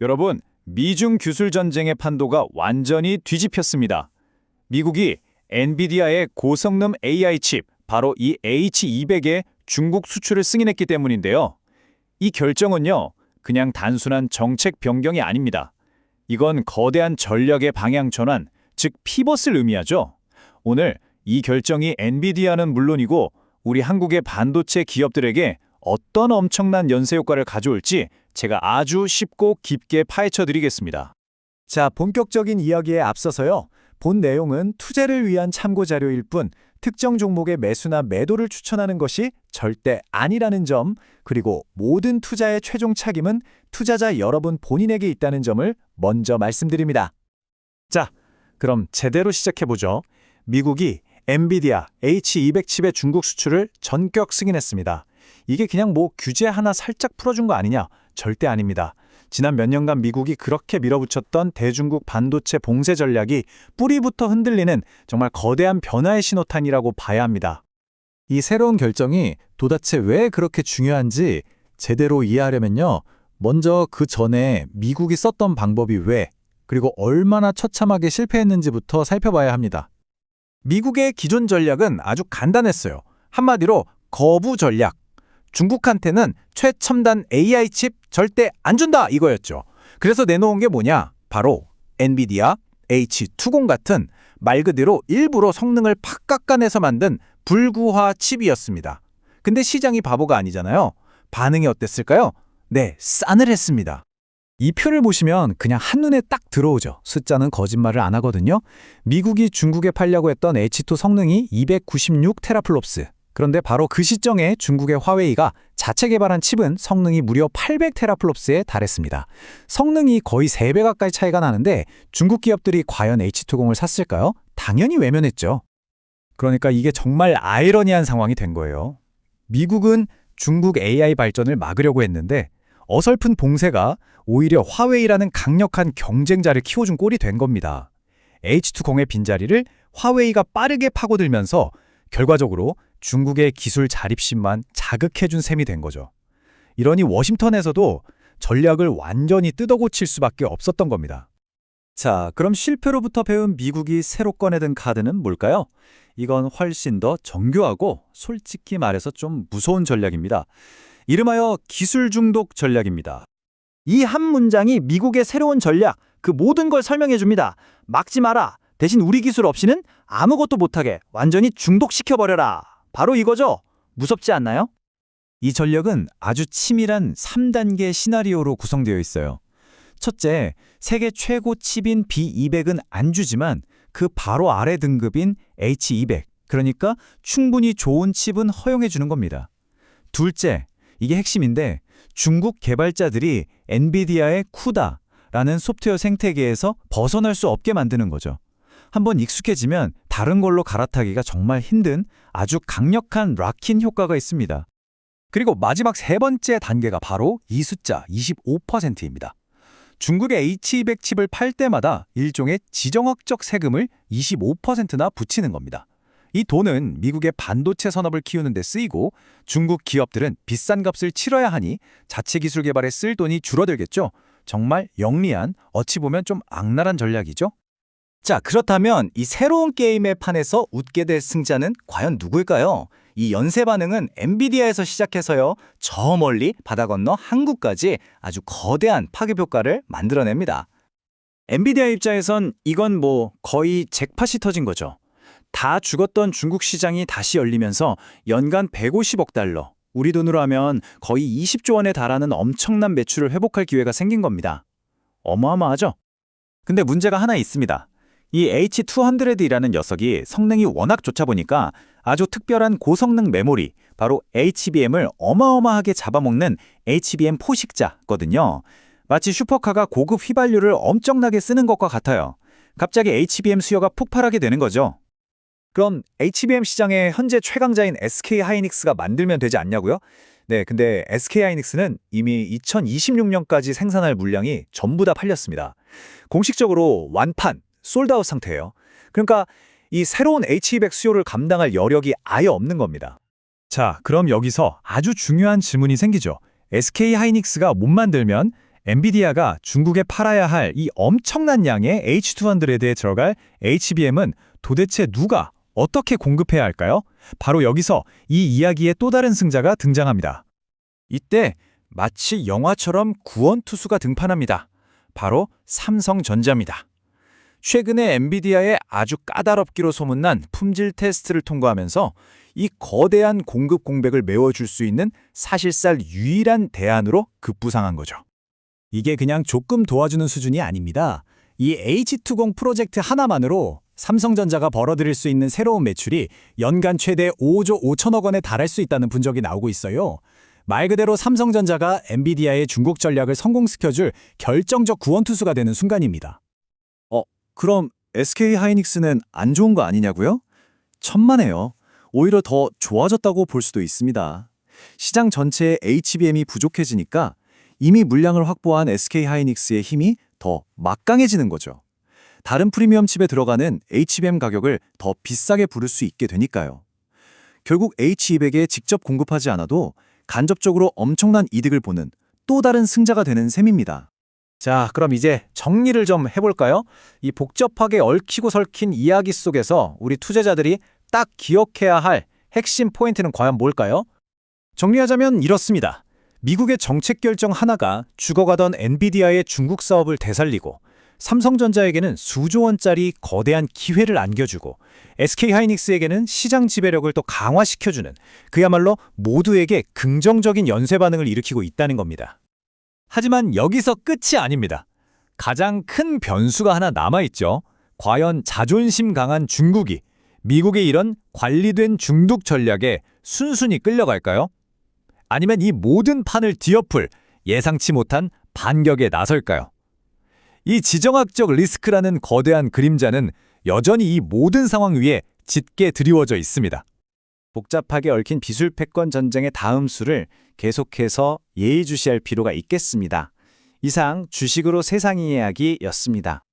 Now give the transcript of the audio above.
여러분, 미중 기술 전쟁의 판도가 완전히 뒤집혔습니다. 미국이 엔비디아의 고성능 AI 칩, 바로 이 H200의 중국 수출을 승인했기 때문인데요. 이 결정은요, 그냥 단순한 정책 변경이 아닙니다. 이건 거대한 전략의 방향 전환, 즉 피벗을 의미하죠. 오늘 이 결정이 엔비디아는 물론이고 우리 한국의 반도체 기업들에게 어떤 엄청난 연쇄 효과를 가져올지 제가 아주 쉽고 깊게 파헤쳐 드리겠습니다. 자, 본격적인 이야기에 앞서서요. 본 내용은 투자를 위한 참고 자료일 뿐 특정 종목의 매수나 매도를 추천하는 것이 절대 아니라는 점, 그리고 모든 투자의 최종 책임은 투자자 여러분 본인에게 있다는 점을 먼저 말씀드립니다. 자, 그럼 제대로 시작해보죠. 미국이 엔비디아 H200 칩의 중국 수출을 전격 승인했습니다. 이게 그냥 규제 하나 살짝 풀어준 거 아니냐? 절대 아닙니다. 지난 몇 년간 미국이 그렇게 밀어붙였던 대중국 반도체 봉쇄 전략이 뿌리부터 흔들리는 정말 거대한 변화의 신호탄이라고 봐야 합니다. 이 새로운 결정이 도대체 왜 그렇게 중요한지 제대로 이해하려면요. 먼저 그 전에 미국이 썼던 방법이 왜, 그리고 얼마나 처참하게 실패했는지부터 살펴봐야 합니다. 미국의 기존 전략은 아주 간단했어요. 한마디로 거부 전략. 중국한테는 최첨단 AI 칩 절대 안 준다 이거였죠. 그래서 내놓은 게 뭐냐? 바로 엔비디아 H20 같은 말 그대로 일부러 성능을 팍 깎아내서 만든 불구화 칩이었습니다. 근데 시장이 바보가 아니잖아요. 반응이 어땠을까요? 네, 싸늘했습니다. 이 표를 보시면 그냥 한눈에 딱 들어오죠. 숫자는 거짓말을 안 하거든요. 미국이 중국에 팔려고 했던 H2 성능이 296 테라플롭스. 그런데 바로 그 시점에 중국의 화웨이가 자체 개발한 칩은 성능이 무려 800 테라플롭스에 달했습니다. 성능이 거의 3배 가까이 차이가 나는데 중국 기업들이 과연 H20을 샀을까요? 당연히 외면했죠. 그러니까 이게 정말 아이러니한 상황이 된 거예요. 미국은 중국 AI 발전을 막으려고 했는데 어설픈 봉쇄가 오히려 화웨이라는 강력한 경쟁자를 키워준 꼴이 된 겁니다. H20의 빈자리를 화웨이가 빠르게 파고들면서 결과적으로 중국의 기술 자립심만 자극해준 셈이 된 거죠. 이러니 워싱턴에서도 전략을 완전히 뜯어고칠 수밖에 없었던 겁니다. 자, 그럼 실패로부터 배운 미국이 새로 꺼내든 카드는 뭘까요? 이건 훨씬 더 정교하고 솔직히 말해서 좀 무서운 전략입니다. 이름하여 기술 중독 전략입니다. 이 한 문장이 미국의 새로운 전략, 그 모든 걸 설명해 줍니다. 막지 마라. 대신 우리 기술 없이는 아무것도 못하게 완전히 중독시켜버려라. 바로 이거죠. 무섭지 않나요? 이 전략은 아주 치밀한 3단계 시나리오로 구성되어 있어요. 첫째, 세계 최고 칩인 B200은 안 주지만 그 바로 아래 등급인 H200, 그러니까 충분히 좋은 칩은 허용해 주는 겁니다. 둘째, 이게 핵심인데 중국 개발자들이 엔비디아의 쿠다라는 소프트웨어 생태계에서 벗어날 수 없게 만드는 거죠. 한번 익숙해지면 다른 걸로 갈아타기가 정말 힘든 아주 강력한 락인 효과가 있습니다. 그리고 마지막 세 번째 단계가 바로 이 숫자 25%입니다. 중국의 H200 칩을 팔 때마다 일종의 지정학적 세금을 25%나 붙이는 겁니다. 이 돈은 미국의 반도체 산업을 키우는 데 쓰이고 중국 기업들은 비싼 값을 치러야 하니 자체 기술 개발에 쓸 돈이 줄어들겠죠. 정말 영리한, 어찌 보면 좀 악랄한 전략이죠. 자, 그렇다면 이 새로운 게임의 판에서 웃게 될 승자는 과연 누구일까요? 이 연쇄 반응은 엔비디아에서 시작해서요, 저 멀리 바다 건너 한국까지 아주 거대한 파급 효과를 만들어냅니다. 엔비디아 입장에선 이건 거의 잭팟이 터진 거죠. 다 죽었던 중국 시장이 다시 열리면서 연간 150억 달러, 우리 돈으로 하면 거의 20조 원에 달하는 엄청난 매출을 회복할 기회가 생긴 겁니다. 어마어마하죠? 근데 문제가 하나 있습니다. 이 H200이라는 녀석이 성능이 워낙 좋다 보니까 아주 특별한 고성능 메모리, 바로 HBM을 어마어마하게 잡아먹는 HBM 포식자거든요. 마치 슈퍼카가 고급 휘발유를 엄청나게 쓰는 것과 같아요. 갑자기 HBM 수요가 폭발하게 되는 거죠. 그럼 HBM 시장의 현재 최강자인 SK하이닉스가 만들면 되지 않냐고요? 네, 근데 SK하이닉스는 이미 2026년까지 생산할 물량이 전부 다 팔렸습니다. 공식적으로 완판, 솔드아웃 상태예요. 그러니까 이 새로운 H200 수요를 감당할 여력이 아예 없는 겁니다. 자, 그럼 여기서 아주 중요한 질문이 생기죠. SK하이닉스가 못 만들면 엔비디아가 중국에 팔아야 할 이 엄청난 양의 H200에 들어갈 HBM은 도대체 누가 어떻게 공급해야 할까요? 바로 여기서 이 이야기의 또 다른 승자가 등장합니다. 이때 마치 영화처럼 구원투수가 등판합니다. 바로 삼성전자입니다. 최근에 엔비디아의 아주 까다롭기로 소문난 품질 테스트를 통과하면서 이 거대한 공급 공백을 메워줄 수 있는 사실상 유일한 대안으로 급부상한 거죠. 이게 그냥 조금 도와주는 수준이 아닙니다. 이 H20 프로젝트 하나만으로 삼성전자가 벌어들일 수 있는 새로운 매출이 연간 최대 5조 5천억 원에 달할 수 있다는 분석이 나오고 있어요. 말 그대로 삼성전자가 엔비디아의 중국 전략을 성공시켜줄 결정적 구원투수가 되는 순간입니다. 그럼 SK하이닉스는 안 좋은 거 아니냐고요? 천만에요. 오히려 더 좋아졌다고 볼 수도 있습니다. 시장 전체의 HBM이 부족해지니까 이미 물량을 확보한 SK하이닉스의 힘이 더 막강해지는 거죠. 다른 프리미엄 칩에 들어가는 HBM 가격을 더 비싸게 부를 수 있게 되니까요. 결국 H200에 직접 공급하지 않아도 간접적으로 엄청난 이득을 보는 또 다른 승자가 되는 셈입니다. 자, 그럼 이제 정리를 좀 해볼까요? 이 복잡하게 얽히고 설킨 이야기 속에서 우리 투자자들이 딱 기억해야 할 핵심 포인트는 과연 뭘까요? 정리하자면 이렇습니다. 미국의 정책 결정 하나가 죽어가던 엔비디아의 중국 사업을 되살리고 삼성전자에게는 수조 원짜리 거대한 기회를 안겨주고 SK하이닉스에게는 시장 지배력을 또 강화시켜주는 그야말로 모두에게 긍정적인 연쇄 반응을 일으키고 있다는 겁니다. 하지만 여기서 끝이 아닙니다. 가장 큰 변수가 하나 남아있죠. 과연 자존심 강한 중국이 미국의 이런 관리된 중독 전략에 순순히 끌려갈까요? 아니면 이 모든 판을 뒤엎을 예상치 못한 반격에 나설까요? 이 지정학적 리스크라는 거대한 그림자는 여전히 이 모든 상황 위에 짙게 드리워져 있습니다. 복잡하게 얽힌 비술 패권 전쟁의 다음 수를 계속해서 예의주시할 필요가 있겠습니다. 이상 주식으로 세상 이야기였습니다.